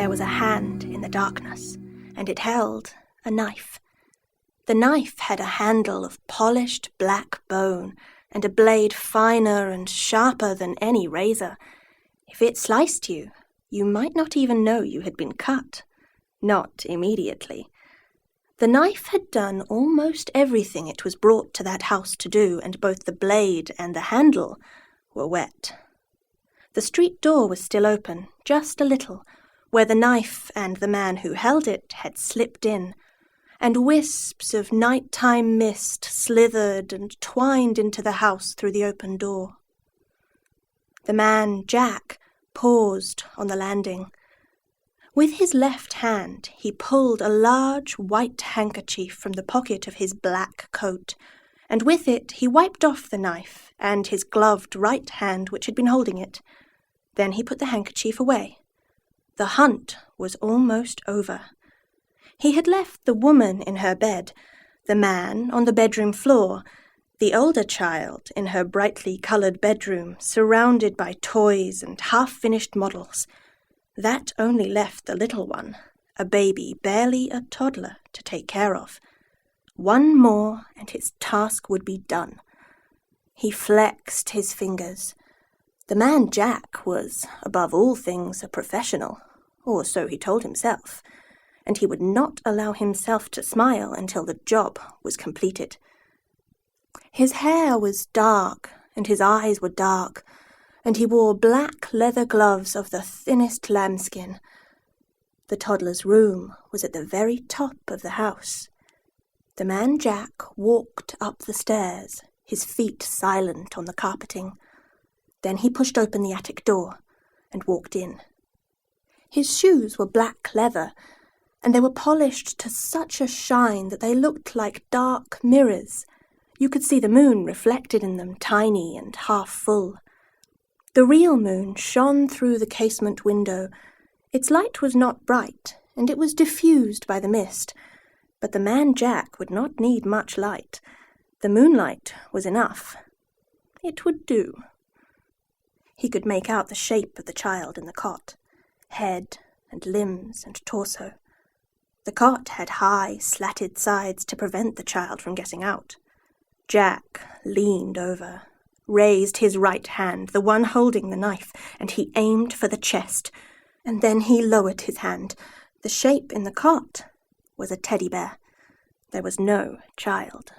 there was a hand in the darkness, and it held a knife. The knife had a handle of polished black bone, and a blade finer and sharper than any razor. If it sliced you, you might not even know you had been cut. Not immediately. The knife had done almost everything it was brought to that house to do, and both the blade and the handle were wet. The street door was still open, just a little, where the knife and the man who held it had slipped in, and wisps of night-time mist slithered and twined into the house through the open door. The man, Jack, paused on the landing. With his left hand he pulled a large white handkerchief from the pocket of his black coat, and with it he wiped off the knife and his gloved right hand which had been holding it. Then he put the handkerchief away. The hunt was almost over. He had left the woman in her bed, the man on the bedroom floor, the older child in her brightly coloured bedroom, surrounded by toys and half-finished models. That only left the little one, a baby barely a toddler, to take care of. One more and his task would be done. He flexed his fingers. The man Jack was, above all things, a professional, or so he told himself, and he would not allow himself to smile until the job was completed. His hair was dark, and his eyes were dark, and he wore black leather gloves of the thinnest lambskin. The toddler's room was at the very top of the house. The man Jack walked up the stairs, his feet silent on the carpeting. Then he pushed open the attic door and walked in. His shoes were black leather, and they were polished to such a shine that they looked like dark mirrors. You could see the moon reflected in them, tiny and half full. The real moon shone through the casement window. Its light was not bright, and it was diffused by the mist, but the man Jack would not need much light. The moonlight was enough. It would do. He could make out the shape of the child in the cot, head and limbs and torso. The cot had high, slatted sides to prevent the child from getting out. Jack leaned over, raised his right hand, the one holding the knife, and he aimed for the chest, and then he lowered his hand. The shape in the cot was a teddy bear. There was no child.